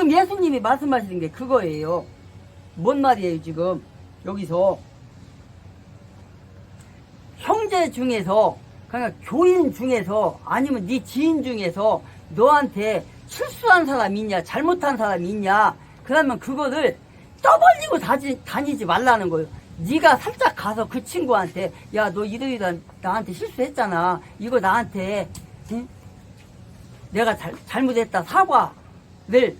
지금 예수님이 말씀하시는 게 그거예요. 뭔 말이에요, 지금. 여기서. 형제 중에서, 그러니까 교인 중에서, 아니면 네 지인 중에서 너한테 실수한 사람이 있냐, 잘못한 사람이 있냐, 그러면 그거를 떠벌리고 다니지 말라는 거예요. 네가 살짝 가서 그 친구한테, 야, 너 이러이러 나한테 실수했잖아. 이거 나한테, 응? 내가 잘못했다. 사과를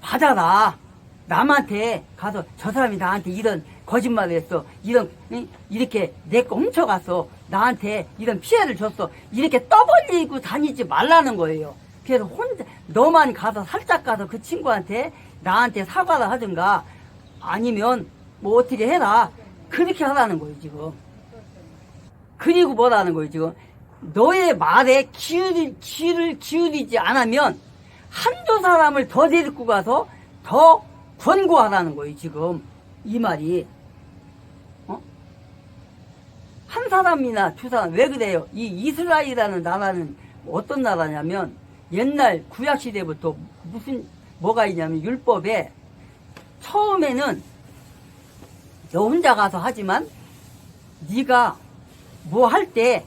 받아라. 남한테 가서 저 사람이 나한테 이런 거짓말을 했어. 이렇게 내 거 훔쳐갔어. 나한테 이런 피해를 줬어. 이렇게 떠벌리고 다니지 말라는 거예요. 그래서 너만 가서 살짝 가서 그 친구한테 나한테 사과를 하든가 아니면 뭐 어떻게 해라. 그렇게 하라는 거예요, 지금. 그리고 뭐라는 거예요, 지금. 너의 말에 귀를 기울이지 않으면 한두 사람을 더 데리고 가서 더 권고하라는 거예요, 지금. 이 말이. 한 사람이나 두 사람, 왜 그래요? 이 이스라엘이라는 나라는 어떤 나라냐면 옛날 구약시대부터 뭐가 있냐면 율법에 처음에는 너 혼자 가서 하지만 네가 뭐 할 때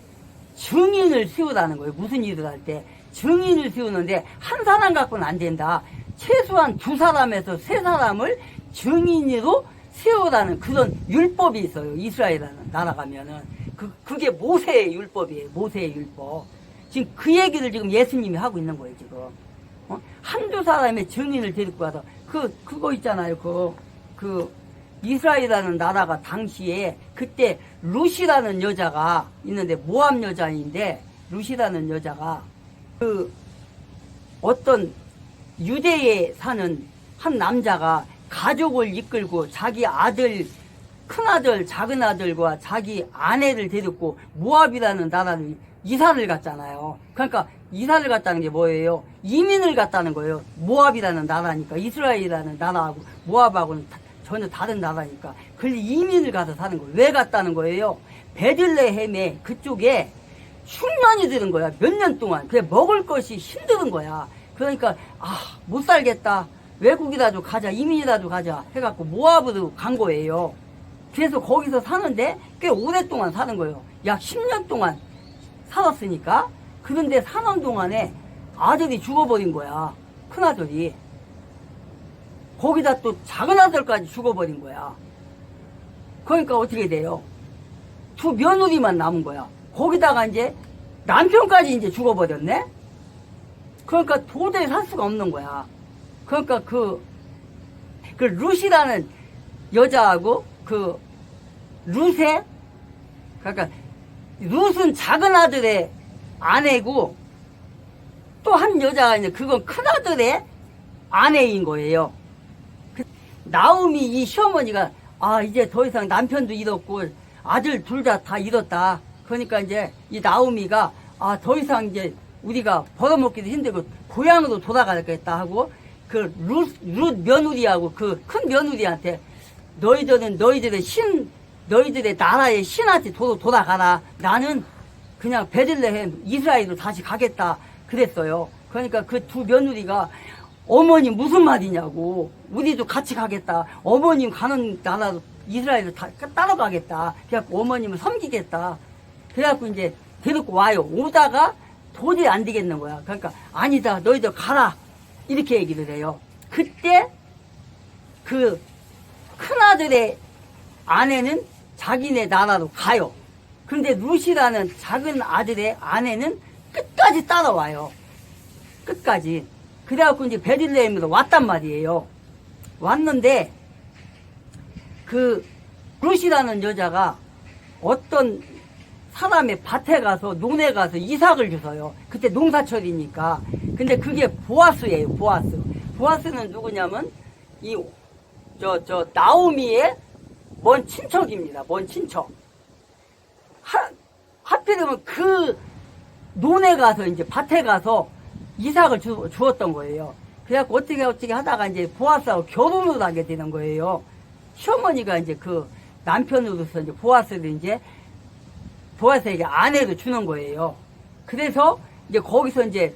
증인을 세우라는 거예요. 무슨 일을 할 때 증인을 세우는데 한 사람 갖고는 안 된다. 최소한 두 사람에서 세 사람을 증인으로 세우라는 그런 율법이 있어요. 이스라엘이라는 나라 가면은 그게 모세의 율법이에요. 모세의 율법. 지금 그 얘기를 지금 예수님이 하고 있는 거예요. 지금 한두 사람의 증인을 데리고 와서 그거 있잖아요. 그 이스라엘이라는 나라가 당시에 그때 룻이라는 여자가 있는데 모압 여자인데 룻이라는 여자가 그 어떤 유대에 사는 한 남자가 가족을 이끌고 자기 아들, 큰아들, 작은아들과 자기 아내를 데리고 모압이라는 나라를 이사를 갔잖아요. 그러니까 이사를 갔다는 게 뭐예요? 이민을 갔다는 거예요. 모압이라는 나라니까. 이스라엘이라는 나라하고 모압하고는 전혀 다른 나라니까. 그래서 이민을 가서 사는 거예요. 왜 갔다는 거예요? 베들레헴에 그쪽에 흉년이 드는 거야. 몇 년 동안. 그래 먹을 것이 힘든 거야. 그러니까 못 살겠다. 외국이라도 가자. 이민이라도 가자. 해갖고 모압으로 간 거예요. 그래서 거기서 사는데 꽤 오랫동안 사는 거예요. 약 10년 동안 살았으니까. 그런데 사는 동안에 아들이 죽어버린 거야. 큰아들이. 거기다 또 작은아들까지 죽어버린 거야. 그러니까 어떻게 돼요? 두 며느리만 남은 거야. 거기다가 이제 남편까지 이제 죽어버렸네? 그러니까 도저히 살 수가 없는 거야. 그러니까 그 룻이라는 여자하고 그러니까 룻은 작은 아들의 아내고 또 한 여자가 이제 그건 큰 아들의 아내인 거예요. 나오미 이 시어머니가 이제 더 이상 남편도 잃었고 아들 둘 다 잃었다. 그러니까 이제 이 나오미가 더 이상 이제 우리가 벌어먹기도 힘들고 고향으로 돌아가겠다 하고 그 룻 며느리하고 그 큰 며느리한테 너희들의 나라의 신한테 돌아가라. 나는 그냥 베들레헴 이스라엘로 다시 가겠다. 그랬어요. 그러니까 그 두 며느리가 어머님 무슨 말이냐고. 우리도 같이 가겠다. 어머님 가는 나라로 이스라엘로 따라가겠다. 그래갖고 어머님을 섬기겠다. 그래갖고 이제 데리고 와요. 오다가 도저히 안 되겠는 거야. 그러니까 아니다. 너희들 가라. 이렇게 얘기를 해요. 그때 그 큰아들의 아내는 자기네 나라로 가요. 그런데 룻이라는 작은 아들의 아내는 끝까지 따라와요. 끝까지. 그래갖고 이제 베들레헴으로 왔단 말이에요. 왔는데 그 룻이라는 여자가 어떤 사람의 밭에 가서 논에 가서 이삭을 주서요. 그때 농사철이니까. 근데 그게 보아스예요. 보아스는 누구냐면 나오미의 먼 친척입니다. 먼 친척. 하필이면 그 논에 가서 이제 밭에 가서 이삭을 주었던 거예요. 그래갖고 어떻게 하다가 이제 보아스하고 결혼을 하게 되는 거예요. 시어머니가 이제 그 남편으로서 이제 보아스에게 아내를 주는 거예요. 그래서 이제 거기서 이제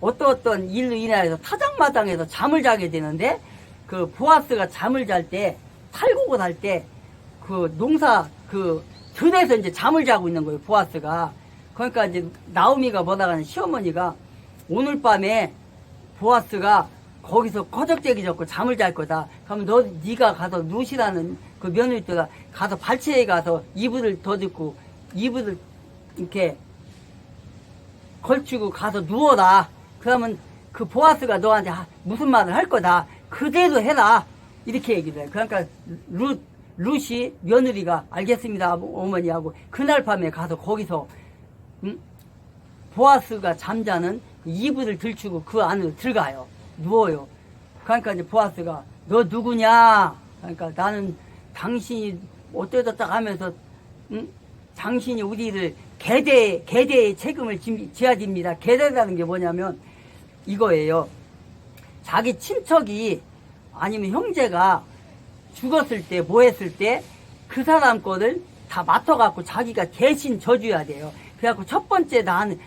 어떤 일로 인해서 타작마당에서 잠을 자게 되는데, 그 보아스가 잠을 잘 때, 탈곡을 할 때, 그 농사, 그 들에서 이제 잠을 자고 있는 거예요, 보아스가. 그러니까 이제 나오미가 뭐다가는 시어머니가 오늘 밤에 보아스가 거기서 꺼적대기 젓고 잠을 잘 거다. 그러면 네가 가서 루시라는 그 며느리가 가서 발치에 가서 이불을 더 듣고 이불을 이렇게 걸치고 가서 누워라. 그러면 그 보아스가 너한테 무슨 말을 할 거다. 그대로 해라. 이렇게 얘기를 해요. 그러니까 루시 며느리가 알겠습니다 어머니하고 그날 밤에 가서 거기서 보아스가 잠자는 그 이불을 들추고 그 안으로 들어가요. 누워요. 그러니까 이제 보아스가 너 누구냐? 그러니까 나는 당신이 어쩌다 하면서 당신이 우리를 계대의 책임을 져야 됩니다. 계대라는 게 뭐냐면 이거예요. 자기 친척이 아니면 형제가 죽었을 때 뭐 했을 때 그 사람 거를 다 맡아갖고 자기가 대신 져줘야 돼요. 그래갖고 첫 번째 난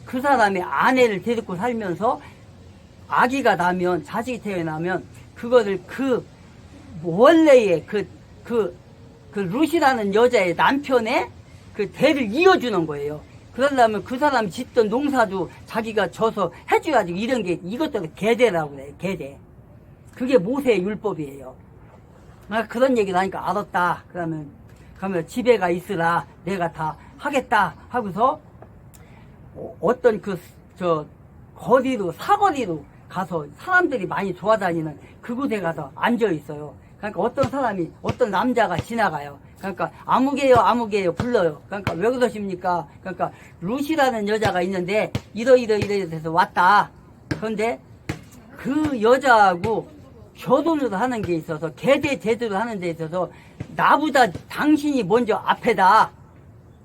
그 사람의 아내를 데리고 살면서 아기가 나면 자식이 태어나면 그거를 그 원래의 그 루시라는 여자의 남편의 그 대를 이어주는 거예요. 그러려면 그 사람이 짓던 농사도 자기가 져서 해줘야지. 이런 게 이것도 계대라고 그래요. 계대. 그게 모세의 율법이에요. 그런 얘기를 하니까 알았다. 그러면 집에 가 있으라. 내가 다 하겠다 하고서 어떤 거리로 사거리로 가서 사람들이 많이 돌아다니는 그곳에 가서 앉아 있어요. 그러니까 어떤 남자가 지나가요. 그러니까 아무개요 불러요. 그러니까 왜 그러십니까? 그러니까 루시라는 여자가 있는데 이래서 왔다. 그런데 그 여자하고 결혼을 하는 게 있어서 계대 제도를 하는 데 있어서 나보다 당신이 먼저 앞에다.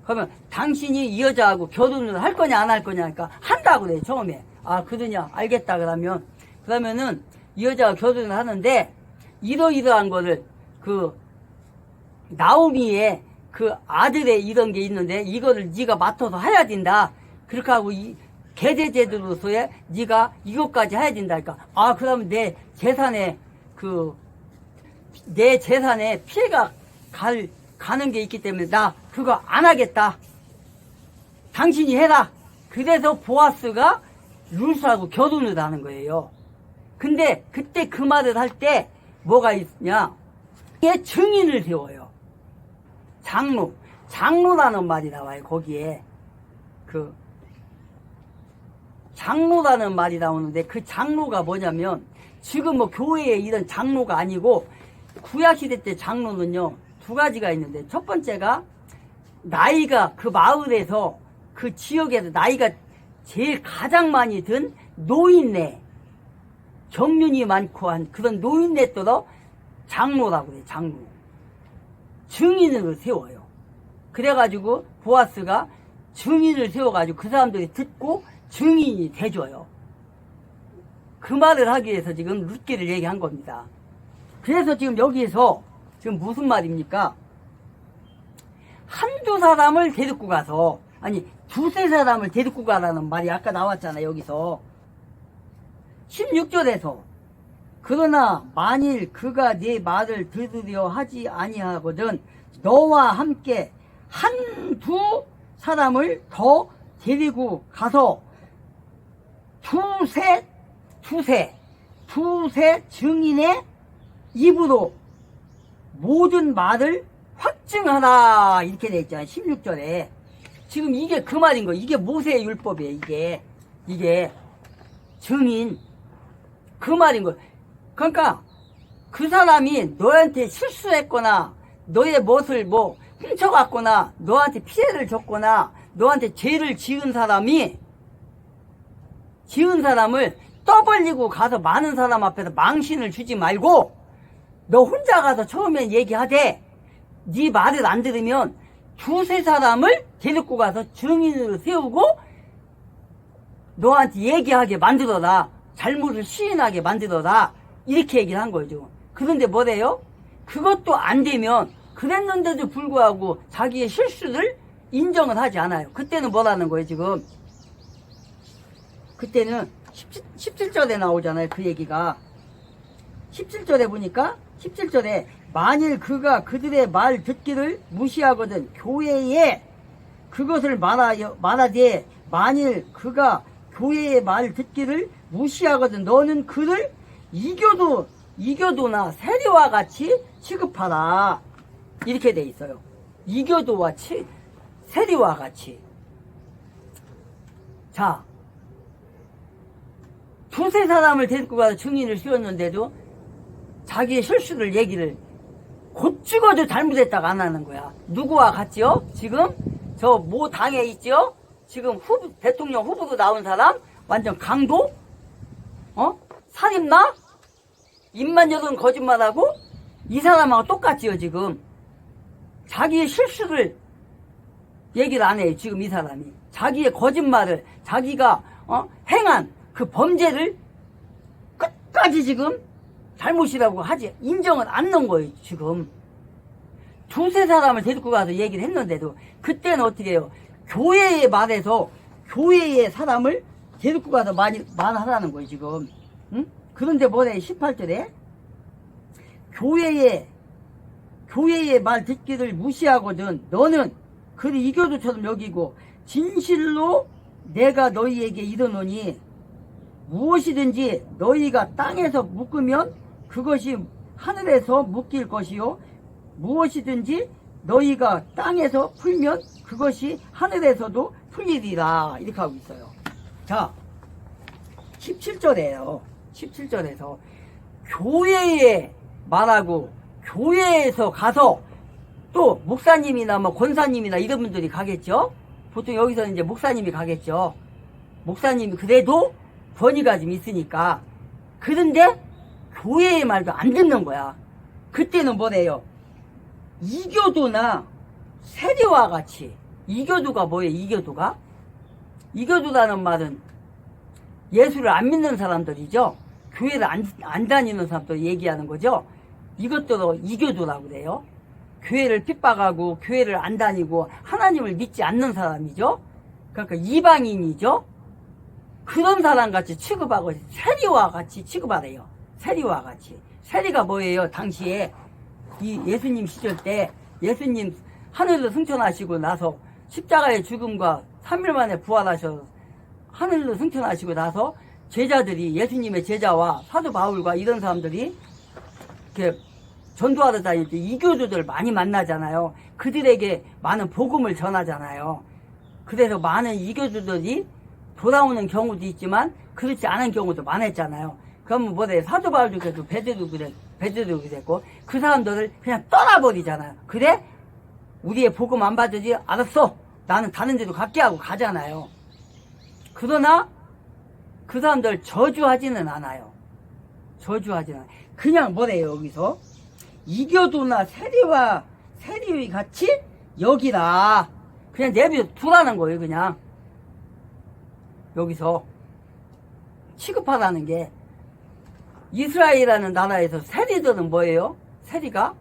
그러면 당신이 이 여자하고 결혼을 할 거냐 안 할 거냐 하니까 한다고 그래 처음에. 아 그러냐 알겠다. 그러면은 이 여자가 결혼을 하는데 이러한 거를 그 나오미의 그 아들의 이런 게 있는데 이거를 네가 맡아서 해야 된다. 그렇게 하고 이 계대제도로서의 네가 이것까지 해야 된다. 그러니까 아 그러면 내 재산에 피해가 가는 게 있기 때문에 나 그거 안 하겠다. 당신이 해라. 그래서 보아스가 루스하고 결혼을 하는 거예요. 근데 그때 그 말을 할 때 뭐가 있냐? 이게 증인을 세워요. 장로라는 말이 나와요. 거기에 장로라는 말이 나오는데 그 장로가 뭐냐면 지금 뭐 교회에 이런 장로가 아니고 구약시대 때 장로는요 두 가지가 있는데 첫 번째가 나이가 그 마을에서 그 지역에서 나이가 제일 가장 많이 든 노인네 경륜이 많고 한 그런 노인네 또러 장로라고 해요. 장로 증인을 세워요. 그래가지고 보아스가 증인을 세워가지고 그 사람들이 듣고 증인이 돼줘요. 그 말을 하기 위해서 지금 룻기를 얘기한 겁니다. 그래서 지금 여기에서 지금 무슨 말입니까? 한두 사람을 데리고 가서 아니 두세 사람을 데리고 가라는 말이 아까 나왔잖아. 여기서 16절에서 그러나 만일 그가 네 말을 들으려 하지 아니하거든 너와 함께 한두 사람을 더 데리고 가서 두세 증인의 입으로 모든 말을 확증하라 이렇게 돼 있잖아요. 16절에 지금 이게 그 말인 거예요. 이게 모세의 율법이에요. 이게 증인 그 말인 거예요. 그러니까 그 사람이 너한테 실수했거나 너의 멋을 뭐 훔쳐갔거나 너한테 피해를 줬거나 너한테 죄를 지은 사람을 떠벌리고 가서 많은 사람 앞에서 망신을 주지 말고 너 혼자 가서 처음엔 얘기하되 네 말을 안 들으면 두세 사람을 데리고 가서 증인으로 세우고 너한테 얘기하게 만들어라. 잘못을 시인하게 만들어라. 이렇게 얘기를 한 거죠. 그런데 뭐래요? 그것도 안 되면 그랬는데도 불구하고 자기의 실수를 인정은 하지 않아요. 그때는 뭐라는 거예요, 지금? 그때는 17절에 나오잖아요, 그 얘기가. 17절에 보니까, 17절에 만일 그가 그들의 말 듣기를 무시하거든 교회에 그것을 말하되 만일 그가 교회의 말 듣기를 무시하거든 너는 그를 이교도나 세리와 같이 취급하라. 이렇게 돼 있어요. 이교도와 세리와 같이. 자, 두세 사람을 데리고 가서 증인을 씌웠는데도 자기의 실수를 얘기를 곧 죽어도 잘못했다고 안 하는 거야. 누구와 같이요? 지금 저 모 당에 있죠? 지금 대통령 후보로 나온 사람? 완전 강도? 살인마? 입만 열은 거짓말하고? 이 사람하고 똑같지요, 지금. 자기의 실수를 얘기를 안 해요, 지금 이 사람이. 자기의 거짓말을, 자기가, 행한 그 범죄를 끝까지 지금 잘못이라고 하지, 인정을 안 넣은 거예요, 지금. 두세 사람을 데리고 가서 얘기를 했는데도, 그때는 어떻게 해요? 교회의 말에서, 교회의 사람을 데리고 가서 말하라는 거예요, 지금. 응? 그런데 뭐래, 18절에? 교회의 말 듣기를 무시하거든 너는 그를 이교도처럼 여기고 진실로 내가 너희에게 이르노니 무엇이든지 너희가 땅에서 묶으면 그것이 하늘에서 묶일 것이요 무엇이든지 너희가 땅에서 풀면 그것이 하늘에서도 풀리리라. 이렇게 하고 있어요. 자, 17절에요. 17절에서 교회에 말하고 교회에서 가서 또 목사님이나 뭐 권사님이나 이런 분들이 가겠죠. 보통 여기서는 이제 목사님이 가겠죠. 목사님이 그래도 권위가 좀 있으니까. 그런데 교회의 말도 안 듣는 거야. 그때는 뭐래요? 이교도나 세리와 같이. 이교도가 뭐예요? 이교도가? 이교도라는 말은 예수를 안 믿는 사람들이죠. 교회를 안 다니는 사람들 얘기하는 거죠. 이것도 이교도라고 그래요. 교회를 핍박하고 교회를 안 다니고 하나님을 믿지 않는 사람이죠. 그러니까 이방인이죠. 그런 사람같이 취급하고 세리와 같이 취급하래요. 세리와 같이. 세리가 뭐예요? 당시에 이 예수님 시절 때 예수님 하늘로 승천하시고 나서 십자가의 죽음과 3일 만에 부활하셔서 하늘로 승천하시고 나서 제자들이 예수님의 제자와 사도 바울과 이런 사람들이 이렇게 전도하러 다닐 때 이교도들 많이 만나잖아요. 그들에게 많은 복음을 전하잖아요. 그래서 많은 이교도들이 돌아오는 경우도 있지만 그렇지 않은 경우도 많았잖아요. 그러면 뭐래? 사도 바울도 그랬고 베드로도 그랬고 그 사람들을 그냥 떠나버리잖아요. 그래? 우리의 복음 안 받으지? 알았어. 나는 다른 데로 갈게 하고 가잖아요. 그러나 그 사람들 저주하지는 않아요. 저주하지는 않아요. 그냥 뭐래요, 여기서? 이교도나 세리와 같이 여기라. 그냥 내버려 두라는 거예요, 그냥. 여기서 취급하라는 게 이스라엘이라는 나라에서 세리들은 뭐예요? 세리가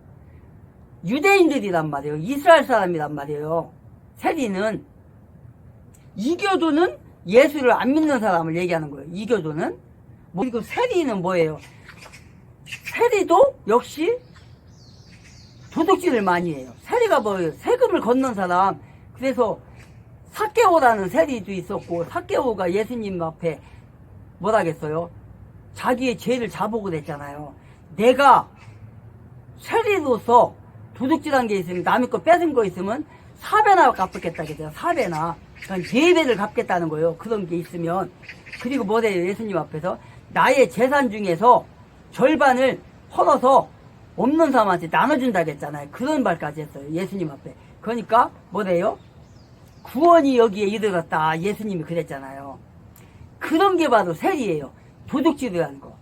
유대인들이란 말이에요. 이스라엘 사람이란 말이에요. 세리는. 이교도는 예수를 안 믿는 사람을 얘기하는 거예요. 이교도는. 그리고 세리는 뭐예요? 세리도 역시 도둑질을 많이 해요. 세리가 뭐예요? 세금을 걷는 사람. 그래서 삭개오라는 세리도 있었고, 삭개오가 예수님 앞에 뭐라겠어요? 자기의 죄를 자복을 했잖아요. 내가 세리로서 도둑질한 게 있으면, 남의 거 뺏은 거 있으면 4배나 갚겠다 그랬잖아요. 4배나. 그러니까 4배를 갚겠다는 거예요. 그런 게 있으면. 그리고 뭐래요? 예수님 앞에서 나의 재산 중에서 절반을 헐어서 없는 사람한테 나눠준다고 했잖아요. 그런 말까지 했어요. 예수님 앞에. 그러니까 뭐래요? 구원이 여기에 이르렀다. 예수님이 그랬잖아요. 그런 게 바로 세리예요. 도둑질이라는 거.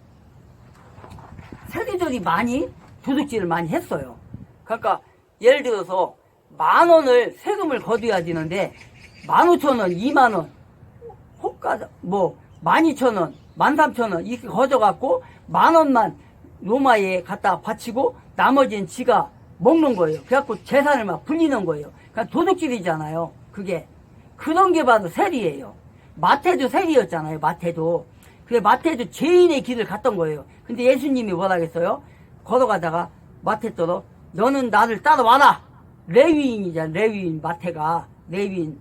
세리들이 많이 도둑질을 많이 했어요. 그러니까 예를 들어서 10,000원을 세금을 거둬야 되는데 15,000원, 20,000원, 호가 뭐 12,000원, 13,000원 이렇게 거둬갖고 10,000원만 로마에 갖다 바치고 나머지는 지가 먹는 거예요. 그래갖고 재산을 막 불리는 거예요. 그러니까 도둑질이잖아요. 그게. 그런 게 바로 세리예요. 마태도 세리였잖아요. 마태도. 그래 마태도 죄인의 길을 갔던 거예요. 근데 예수님이 뭐라 했어요? 걸어가다가 마태더러 너는 나를 따라와라. 레위인이잖아. 레위인 마태가. 레위인.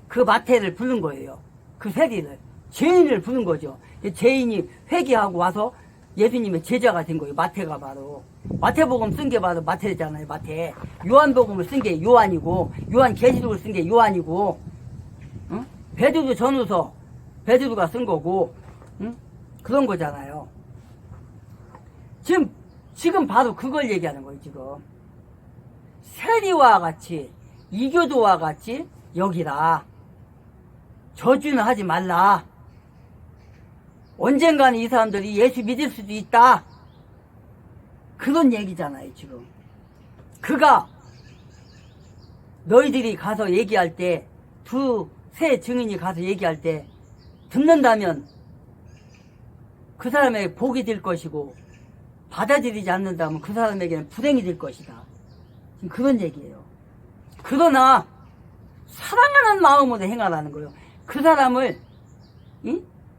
그 마태를 부른 거예요. 그 세리를. 죄인을 부른 거죠. 죄인이 회개하고 와서 예수님의 제자가 된 거예요. 마태가 바로. 마태복음 쓴 게 바로 마태잖아요. 마태. 요한복음을 쓴 게 요한이고, 요한계시록을 쓴 게 요한이고, 응? 베드로 전후서 베드로가 쓴 거고, 응? 그런 거잖아요. 지금 바로 그걸 얘기하는 거예요. 지금 세리와 같이 이교도와 같이 여기라. 저주는 하지 말라. 언젠가는 이 사람들이 예수 믿을 수도 있다. 그런 얘기잖아요. 지금 그가 너희들이 가서 얘기할 때, 두세 증인이 가서 얘기할 때 듣는다면 그 사람에게 복이 될 것이고, 받아들이지 않는다면 그 사람에게는 불행이 될 것이다. 지금 그런 얘기예요. 그러나 사랑하는 마음으로 행하라는 거예요. 그 사람을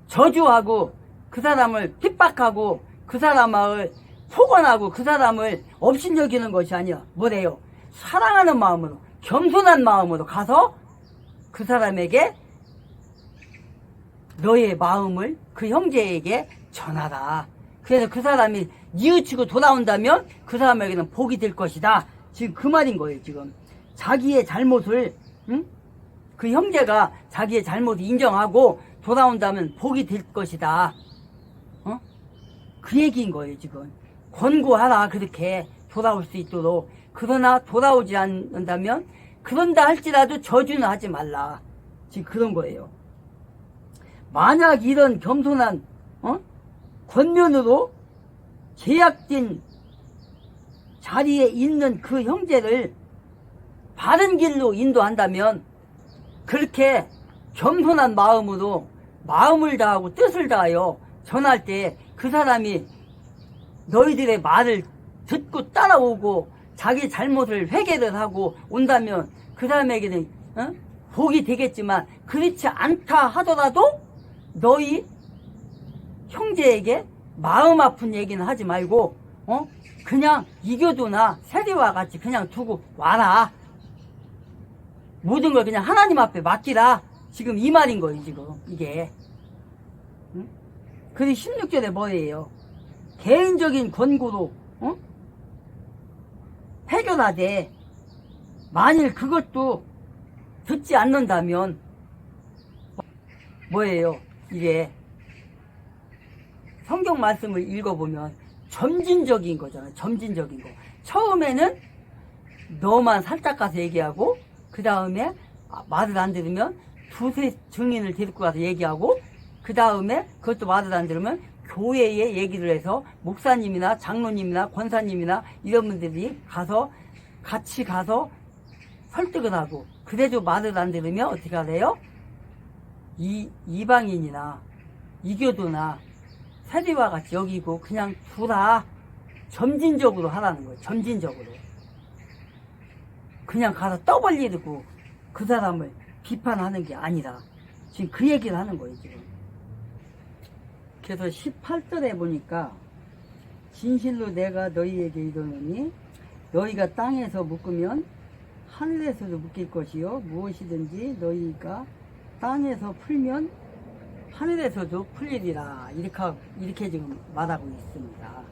저주하고, 그 사람을 핍박하고, 그 사람을 폭언하고, 그 사람을 업신여기는 것이 아니야. 뭐래요? 사랑하는 마음으로, 겸손한 마음으로 가서 그 사람에게 너의 마음을 그 형제에게 전하라. 그래서 그 사람이 뉘우치고 돌아온다면 그 사람에게는 복이 될 것이다. 지금 그 말인 거예요. 지금 자기의 잘못을, 그 형제가 자기의 잘못을 인정하고 돌아온다면 복이 될 것이다. 그 얘기인 거예요. 지금 권고하라. 그렇게 돌아올 수 있도록. 그러나 돌아오지 않는다면, 그런다 할지라도 저주는 하지 말라. 지금 그런 거예요. 만약 이런 겸손한 권면으로 제약된 자리에 있는 그 형제를 바른 길로 인도한다면, 그렇게 겸손한 마음으로 마음을 다하고 뜻을 다하여 전할 때 그 사람이 너희들의 말을 듣고 따라오고 자기 잘못을 회개를 하고 온다면 그 사람에게는 복이 되겠지만, 그렇지 않다 하더라도 너희 형제에게 마음 아픈 얘기는 하지 말고 그냥 이교도나 세리와 같이 그냥 두고 와라. 모든 걸 그냥 하나님 앞에 맡기라. 지금 이 말인 거예요. 지금 이게. 그리고 16절에 뭐예요? 개인적인 권고로 해결하되 만일 그것도 듣지 않는다면 뭐예요? 이게 성경 말씀을 읽어보면 점진적인 거잖아요. 점진적인 거. 처음에는 너만 살짝 가서 얘기하고, 그 다음에 말을 안 들으면 두세 증인을 데리고 가서 얘기하고, 그 다음에 그것도 말을 안 들으면 교회에 얘기를 해서 목사님이나 장로님이나 권사님이나 이런 분들이 가서 같이 가서 설득을 하고, 그래도 말을 안 들으면 어떻게 하래요? 이방인이나 이교도나 세리와 같이 여기고 그냥 두라. 점진적으로 하라는 거예요. 점진적으로. 그냥 가서 떠벌리고 그 사람을 비판하는 게 아니라, 지금 그 얘기를 하는 거예요. 지금. 그래서 18절에 보니까 진실로 내가 너희에게 이르노니 너희가 땅에서 묶으면 하늘에서도 묶일 것이요, 무엇이든지 너희가 땅에서 풀면 하늘에서도 풀리리라. 이렇게 지금 말하고 있습니다.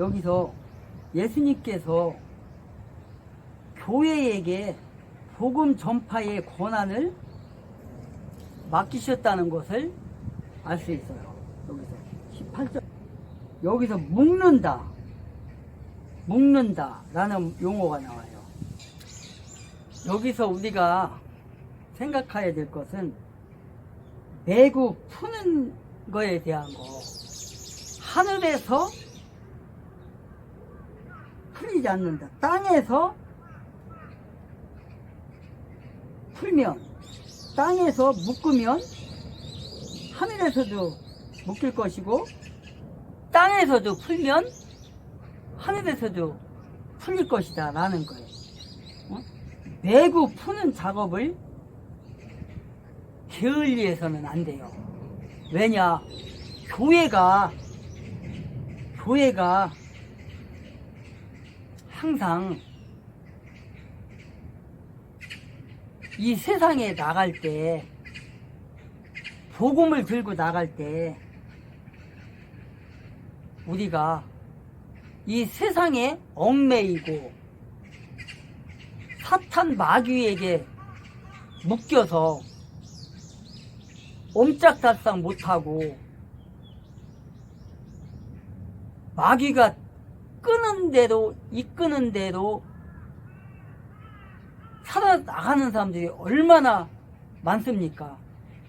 여기서 예수님께서 교회에게 복음 전파의 권한을 맡기셨다는 것을 알 수 있어요. 여기서 18절. 여기서 묶는다 라는 용어가 나와요. 여기서 우리가 생각해야 될 것은 매구 푸는 거에 대한 거. 하늘에서 풀리지 않는다. 땅에서 풀면, 땅에서 묶으면 하늘에서도 묶일 것이고, 땅에서도 풀면 하늘에서도 풀릴 것이다 라는 거예요. 매구 푸는 작업을 게을리해서는 안 돼요. 왜냐? 교회가 항상 이 세상에 나갈 때, 복음을 들고 나갈 때, 우리가 이 세상에 얽매이고 사탄 마귀에게 묶여서 옴짝달싹 못하고 마귀가 끄는 대로 이끄는 대로 살아나가는 사람들이 얼마나 많습니까?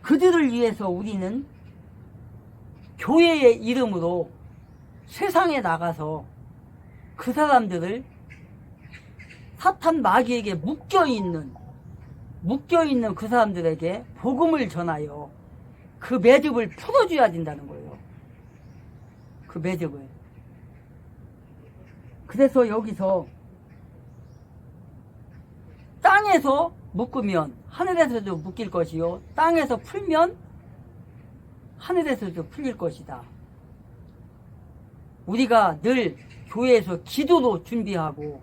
그들을 위해서 우리는 교회의 이름으로 세상에 나가서 그 사람들을 사탄 마귀에게 묶여있는 그 사람들에게 복음을 전하여 그 매듭을 풀어줘야 된다는 거예요. 그 매듭을. 그래서 여기서 땅에서 묶으면 하늘에서도 묶일 것이요, 땅에서 풀면 하늘에서도 풀릴 것이다. 우리가 늘 교회에서 기도로 준비하고,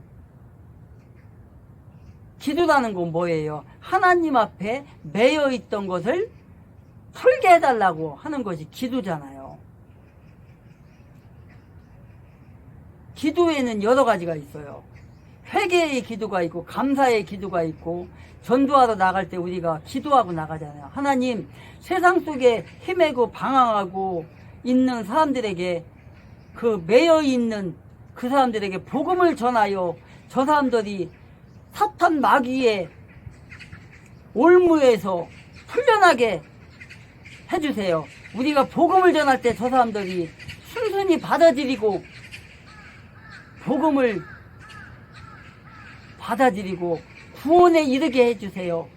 기도라는 건 뭐예요? 하나님 앞에 매여 있던 것을 풀게 해달라고 하는 것이 기도잖아요. 기도에는 여러 가지가 있어요. 회개의 기도가 있고 감사의 기도가 있고, 전도하러 나갈 때 우리가 기도하고 나가잖아요. 하나님, 세상 속에 헤매고 방황하고 있는 사람들에게, 그 매여 있는 그 사람들에게 복음을 전하여 저 사람들이 사탄 마귀의 올무에서 풀려나게 해주세요. 우리가 복음을 전할 때 저 사람들이 순순히 받아들이고, 복음을 받아들이고 구원에 이르게 해주세요.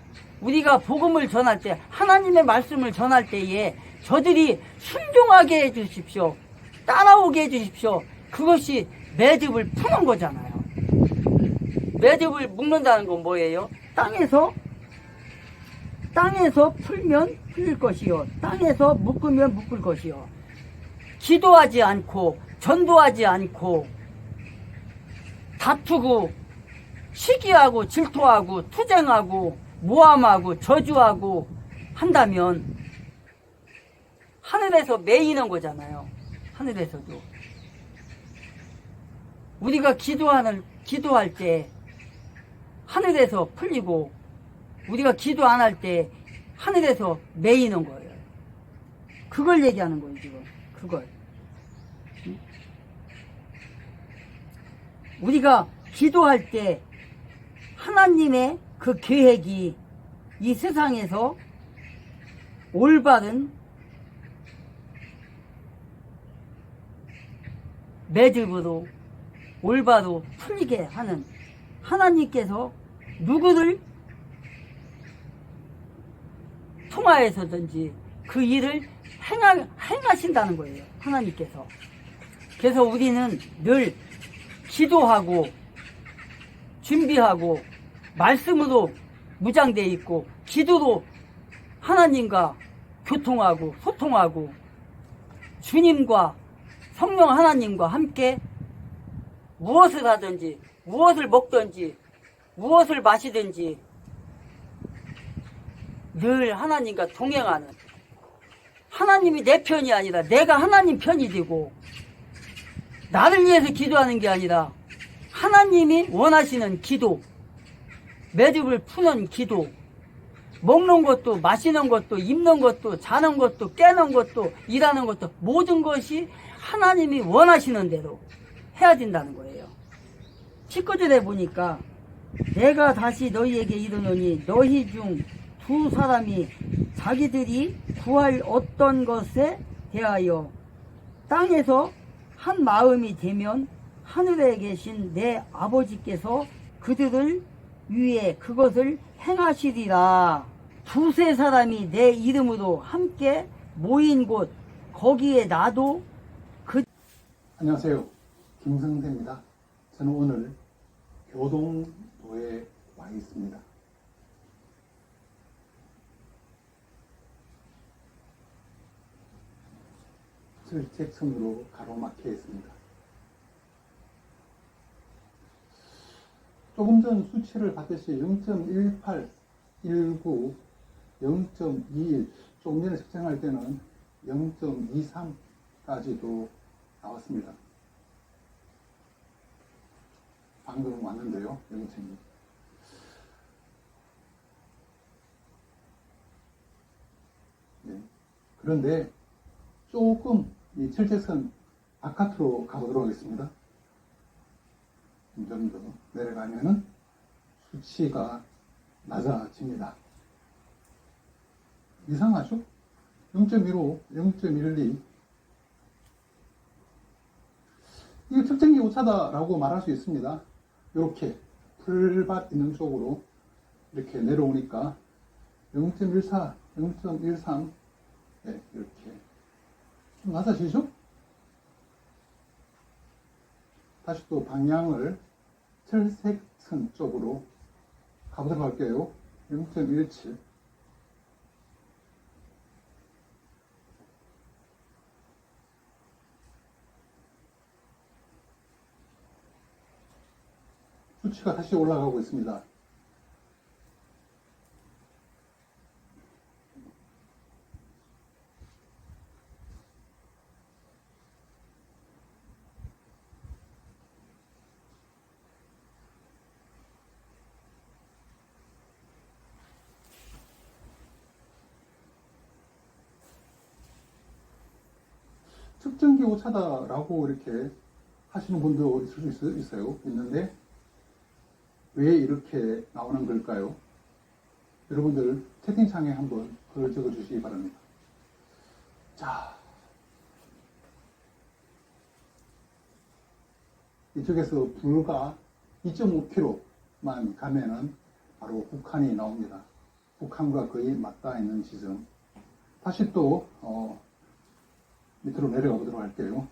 우리가 복음을 전할 때, 하나님의 말씀을 전할 때에 저들이 순종하게 해주십시오. 따라오게 해주십시오. 그것이 매듭을 푸는 거잖아요. 매듭을 묶는다는 건 뭐예요? 땅에서 풀면 풀릴 것이요, 땅에서 묶으면 묶을 것이요. 기도하지 않고 전도하지 않고 다투고 시기하고 질투하고 투쟁하고 모함하고 저주하고 한다면 하늘에서 매이는 거잖아요. 하늘에서도. 우리가 기도할 때 하늘에서 풀리고, 우리가 기도 안 할 때 하늘에서 매이는 거예요. 그걸 얘기하는 거예요, 지금. 그걸. 우리가 기도할 때 하나님의 그 계획이 이 세상에서 올바른 매듭으로 올바로 풀리게 하는, 하나님께서 누구를 통하여서든지 그 일을 행하신다는 거예요. 하나님께서. 그래서 우리는 늘 기도하고 준비하고 말씀으로 무장되어 있고, 기도로 하나님과 교통하고 소통하고, 주님과 성령 하나님과 함께 무엇을 하든지 무엇을 먹든지 무엇을 마시든지 늘 하나님과 동행하는, 하나님이 내 편이 아니라 내가 하나님 편이 되고, 나를 위해서 기도하는 게 아니라 하나님이 원하시는 기도, 매듭을 푸는 기도, 먹는 것도 마시는 것도 입는 것도 자는 것도 깨는 것도 일하는 것도 모든 것이 하나님이 원하시는 대로 해야 된다는 거예요. 19절에 보니까 내가 다시 너희에게 이르노니 너희 중 두 사람이 자기들이 구할 어떤 것에 대하여 땅에서 한 마음이 되면 하늘에 계신 내 아버지께서 그들을 위해 그것을 행하시리라. 두세 사람이 내 이름으로 함께 모인 곳 거기에 나도 안녕하세요. 김성태입니다. 저는 오늘 교동도에 와 있습니다. 철책선으로 가로막혀 있습니다. 조금 전 수치를 봤듯이 0.18, 19, 0.21, 조금 전에 측정할 때는 0.23까지도 나왔습니다. 방금 왔는데요, 0.2. 네. 그런데 조금 이 철제선 바깥으로 가보도록 하겠습니다. 좀 더 내려가면은 수치가 낮아집니다. 이상하죠? 0.15, 0.12. 이게 측정기 오차다라고 말할 수 있습니다. 이렇게 풀밭 있는 쪽으로 이렇게 내려오니까 0.14, 0.13 네, 이렇게 좀 낮아지죠? 다시 또 방향을 철색선 쪽으로 가보도록 할게요. 0.17 수치가 다시 올라가고 있습니다. 측정기 오차다라고 이렇게 하시는 분도 있을 수 있는데 왜 이렇게 나오는 걸까요? 여러분들 채팅창에 한번 글을 적어 주시기 바랍니다. 자, 이쪽에서 불과 2.5km만 가면은 바로 북한이 나옵니다. 북한과 거의 맞닿아 있는 지점. 다시 또 밑으로 내려가 보도록 할게요.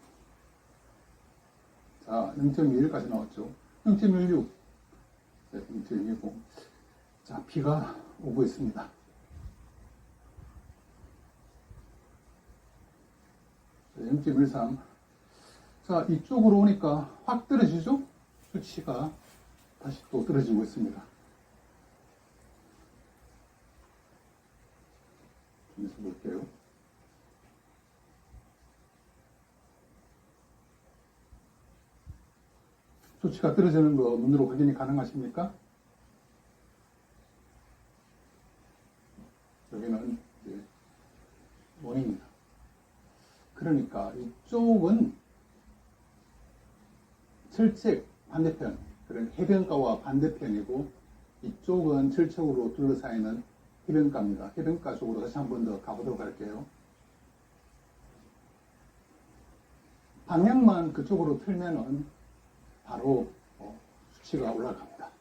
자, 0.21까지 나왔죠. 0.16, 0.20. 자, 비가 오고 있습니다. 0.13. 자, 이쪽으로 오니까 확 떨어지죠? 수치가 다시 또 떨어지고 있습니다. 좀 있어 볼게요. 수치가 떨어지는 거 눈으로 확인이 가능하십니까? 여기는 이제 원입니다. 그러니까 이쪽은 철책 반대편, 그런 해변가와 반대편이고 이쪽은 철책으로 둘러싸이는 해변가입니다. 해변가 쪽으로 다시 한 번 더 가보도록 할게요. 방향만 그쪽으로 틀면은 바로 수치가 올라갑니다.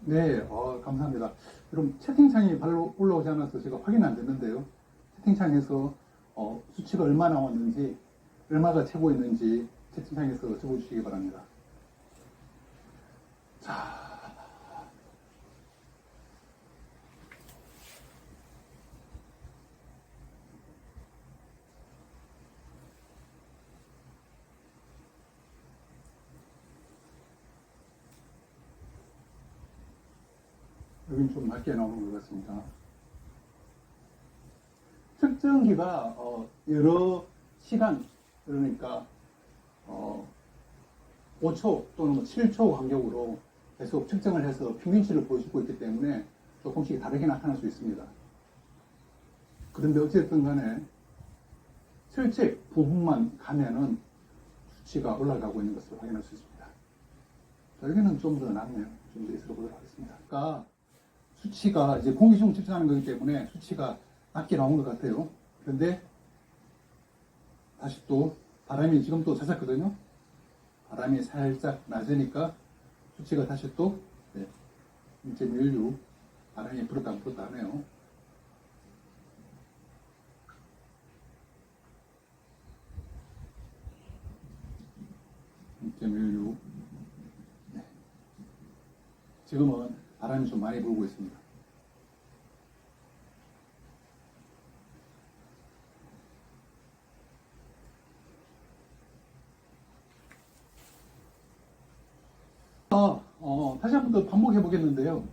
네, 감사합니다. 여러분, 채팅창이 발로 올라오지 않아서 제가 확인 안 됐는데요. 채팅창에서 수치가 얼마 나왔는지, 얼마가 최고였는지 채팅창에서 적어주시기 바랍니다. 자, 여긴 좀 낮게 나오는 것 같습니다. 측정기가 여러 시간, 그러니까 5초 또는 7초 간격으로 계속 측정을 해서 평균치를 보여주고 있기 때문에 조금씩 다르게 나타날 수 있습니다. 그런데 어쨌든 간에 혈색 부분만 가면은 수치가 올라가고 있는 것을 확인할 수 있습니다. 자, 여기는 좀 더 낫네요. 좀 더 있어 보도록 하겠습니다. 그러니까 수치가 이제 공기 중 측정하는 거기 때문에 수치가 낮게 나온 것 같아요. 그런데 다시 또 바람이 지금 또 잦았거든요. 바람이 살짝 낮으니까 수치가 다시 또 1.16 바람이 불었다 안 불었다 하네요. 1.16. 네. 지금은 바람이 좀 많이 불고 있습니다. 다시 한 번 더 반복해 보겠는데요.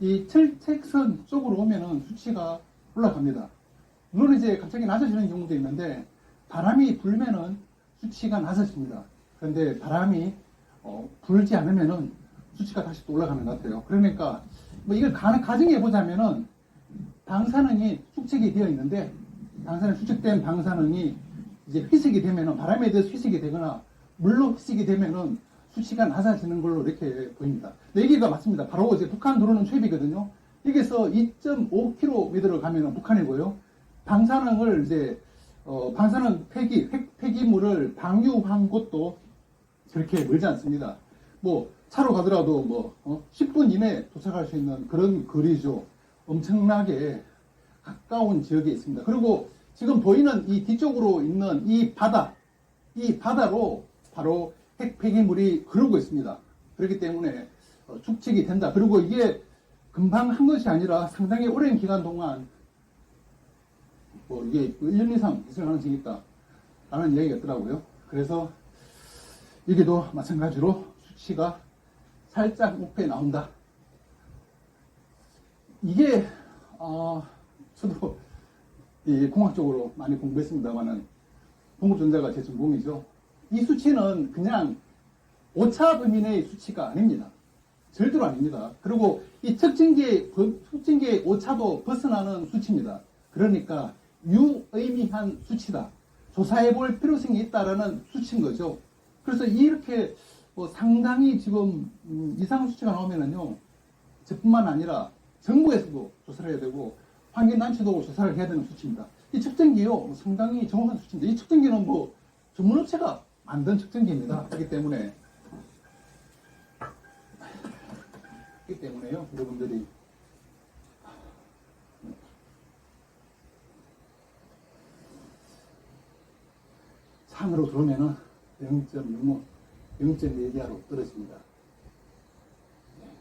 이 철책선 쪽으로 오면은 수치가 올라갑니다. 물론 이제 갑자기 낮아지는 경우도 있는데 바람이 불면은 수치가 낮아집니다. 그런데 바람이 불지 않으면은 수치가 다시 또 올라가는 것 같아요. 그러니까 뭐 이걸 가정해 보자면은 방사능이 축적이 되어 있는데 축적된 방사능이 이제 희석이 되면은 바람에 대해서 희석이 되거나 물로 희석이 되면은 수치가 낮아지는 걸로 이렇게 보입니다. 네, 여기가 맞습니다. 바로 이제 북한 들어오는 초입이거든요. 여기서 2.5km를 가면은 북한이고요. 방사능을 이제 방사능 폐기물을 방류한 곳도 그렇게 멀지 않습니다. 뭐 차로 가더라도 뭐 10분 이내에 도착할 수 있는 그런 거리죠. 엄청나게 가까운 지역에 있습니다. 그리고 지금 보이는 이 뒤쪽으로 있는 이 바다로 바로 핵 폐기물이 흐르고 있습니다. 그렇기 때문에 축적이 된다. 그리고 이게 금방 한 것이 아니라 상당히 오랜 기간 동안 뭐 이게 1년 이상 있을 가능성이 있다 라는 이야기가 있더라고요. 그래서 여기도 마찬가지로 수치가 살짝 목표에 나온다. 이게 저도 이 공학적으로 많이 공부했습니다만은 공급전자가 제 전공이죠. 이 수치는 그냥 오차 범위 내의 수치가 아닙니다. 절대로 아닙니다. 그리고 이 측정기의 오차도 벗어나는 수치입니다. 그러니까 유의미한 수치다. 조사해 볼 필요성이 있다라는 수치인 거죠. 그래서 이렇게 상당히 지금 이상 수치가 나오면은요, 저뿐만 아니라 정부에서도 조사를 해야 되고 환경단체도 조사를 해야 되는 수치입니다. 이 측정기요 상당히 정확한 수치인데 이 측정기는 뭐 전문업체가 만든 측정기입니다. 그렇기 때문에요 여러분들이 상으로 들어오면은 0.65, 0.4기하로 떨어집니다. 네.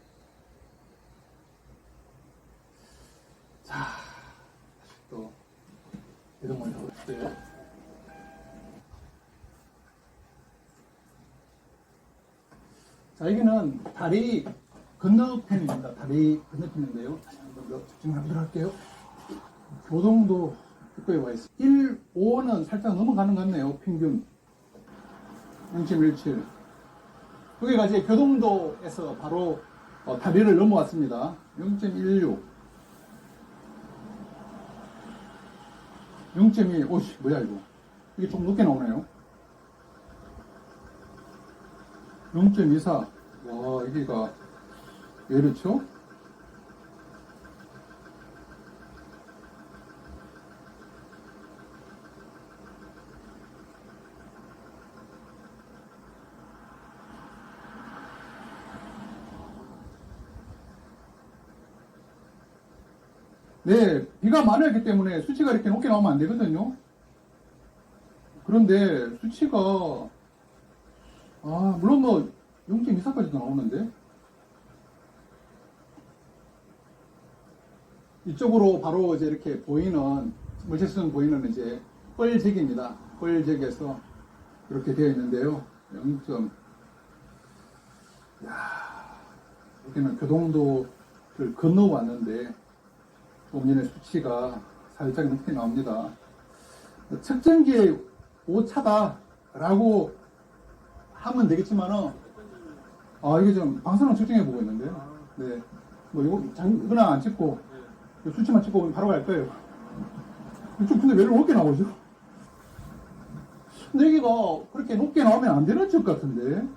자, 다시 또 이동을 해볼게요. 자, 여기는 다리 건너편입니다. 다리 건너편인데요. 다시 한번 더 집중을 하도록 할게요. 교동도 입구에 와 있습니다. 1.5는 살짝 넘어가는 것 같네요. 평균 0.17. 여기가 이제 교동도에서 바로 다리를 넘어왔습니다. 0.16, 0.2. 오씨, 뭐야 이거? 이게 좀 높게 나오네요. 0.24. 와, 여기가 왜 이렇죠? 네, 비가 많이 왔기 때문에 수치가 이렇게 높게 나오면 안 되거든요. 그런데 수치가 물론 뭐 0.24까지도 나오는데 이쪽으로 바로 이제 이렇게 보이는 물체수는 보이는 이제 뻘잭입니다. 뻘잭에서 이렇게 되어 있는데요. 0. 여기는 교동도를 건너왔는데 조금 전에 수치가 살짝 높게 나옵니다. 측정기의 오차다라고 하면 되겠지만은 아, 이게 좀 방사능 측정해 보고 있는데. 네. 뭐 이거 이거나 안 찍고 수치만 찍고 바로 갈 거예요. 좀 근데 왜 이렇게 높게 나오죠? 근데 여기가 그렇게 높게 나오면 안 되는 집 같은데.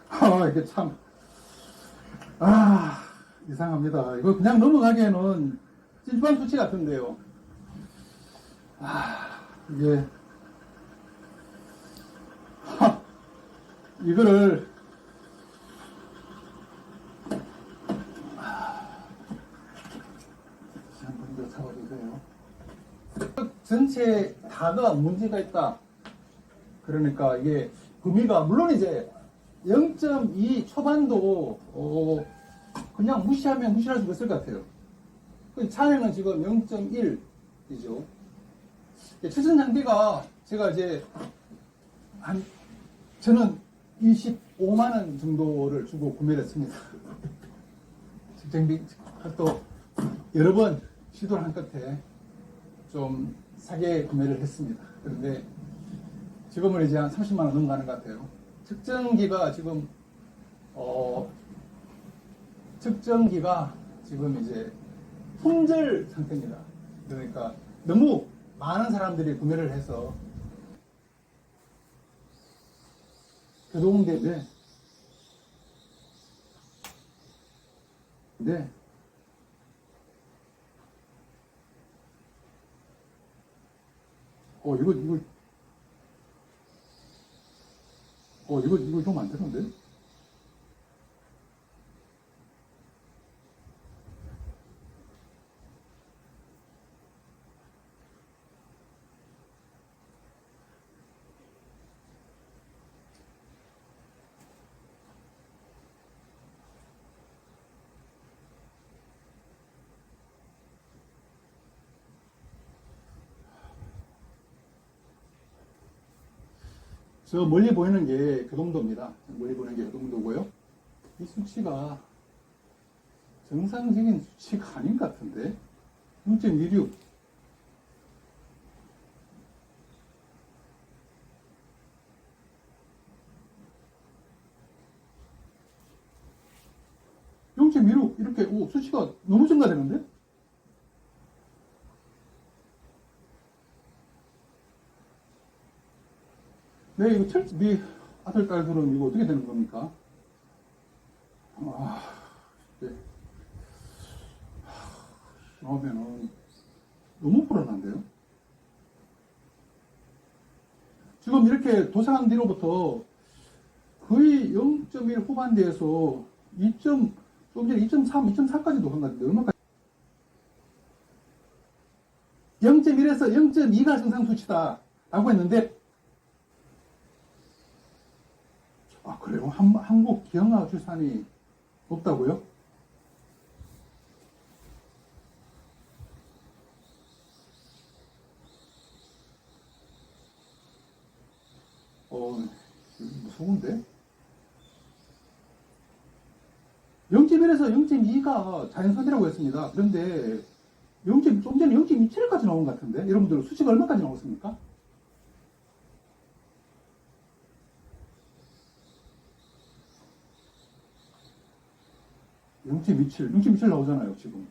아, 이게 참. 아, 이상합니다. 이거 그냥 넘어가기에는 찐빵 수치 같은데요. 아, 이게. 하, 이거를. 한 번 더 잡아주세요. 전체 다가 문제가 있다. 그러니까 이게 범위가, 물론 이제 0.2 초반도 그냥 무시하면 무시할 수 있을 것 같아요. 차량은 지금 0.1이죠. 최선 장비가 제가 이제 저는 25만 원 정도를 주고 구매를 했습니다. 측정비 또 여러 번 시도를 한 끝에 좀 싸게 구매를 했습니다. 그런데 지금은 이제 한 30만 원 넘어가는 것 같아요. 측정기가 지금 이제 품절 상태입니다. 그러니까 너무 많은 사람들이 구매를 해서 교동대인데 네. 이거 좀 안 되는데? 저 멀리 보이는 게 교동도입니다. 멀리 보이는 게 교동도고요. 이 수치가 정상적인 수치가 아닌 것 같은데 0.26 0.16 이렇게 수치가 너무 증가되는데? 네, 이거 네 아들, 딸들은 이거 어떻게 되는 겁니까? 네. 나오면은 너무 불안한데요? 지금 이렇게 도착한 뒤로부터 거의 0.1 후반대에서 2좀 전에 2.3, 2.4까지도 간 것 같은데, 얼마까지? 0.1에서 0.2가 정상 수치다. 라고 했는데, 아, 그래요? 한국 기형아주산이 높다고요? 무서운데? 0.1에서 0.2가 자연산이라고 했습니다. 그런데 좀 전에 0.27까지 나온 것 같은데? 여러분들 수치가 얼마까지 나왔습니까? (0.27) 0.27 나오잖아요, 지금.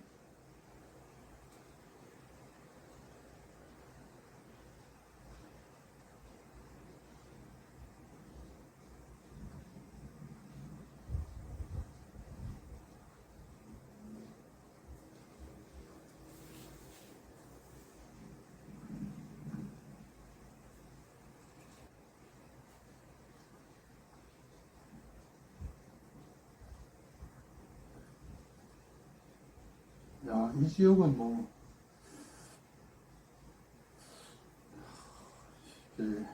야, 이 지역은 뭐, 예.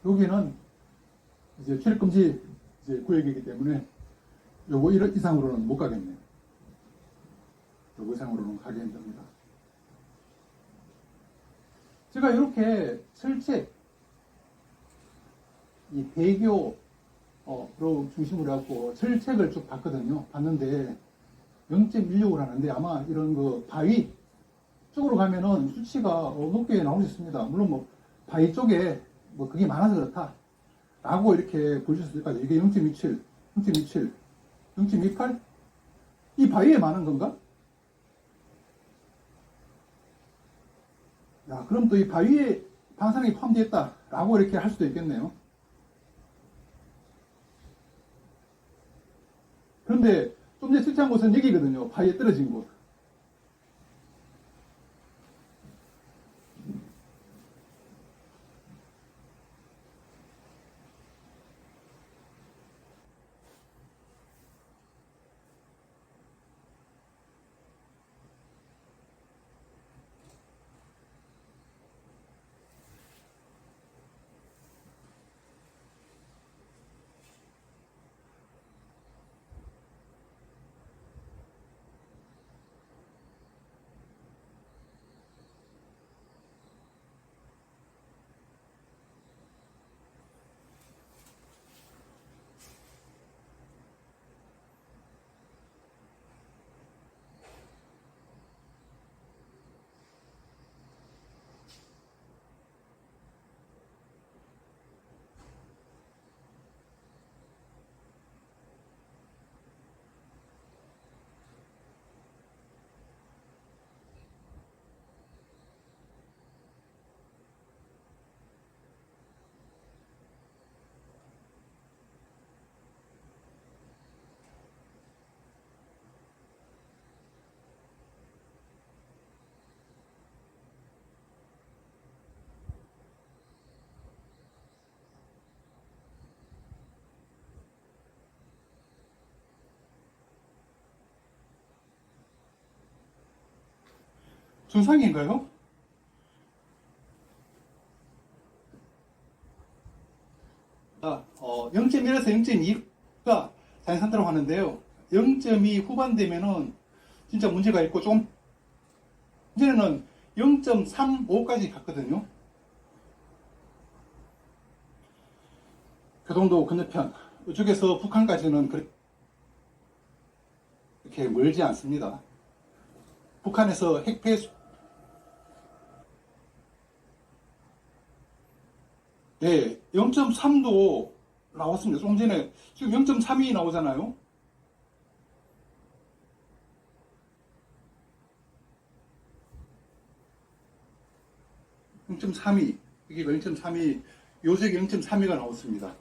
여기는 이제 출입금지 이제 구역이기 때문에 요거 이상으로는 못 가겠네요. 요거 이상으로는 가기 힘듭니다. 제가 이렇게 철책, 이 배교, 로 중심으로 해갖고 철책을 쭉 봤거든요. 봤는데, 0.16을 하는데 아마 이런 그 바위 쪽으로 가면은 수치가 높게 나올 수 있습니다. 물론 뭐 바위 쪽에 뭐 그게 많아서 그렇다 라고 이렇게 보실 수 있을까요? 이게 0.27, 0.27, 0.28? 이 바위에 많은 건가? 야, 그럼 또 이 바위에 방사능이 포함되어 있다 라고 이렇게 할 수도 있겠네요. 그런데 좀 전에 실제한 곳은 여기거든요. 바위에 떨어진 곳. 준상인가요? 자, 0.1에서 0.2가 자연 상태라고 하는데요. 0.2 후반 되면은 진짜 문제가 있고 좀 이제는 0.35까지 갔거든요. 교동도 건너편 이쪽에서 북한까지는 그렇게 멀지 않습니다. 북한에서 핵폐수 네, 0.3도 나왔습니다. 조금 전에 지금 0.32 나오잖아요. 0.32 이게 0.32 요새 0.32가 나왔습니다.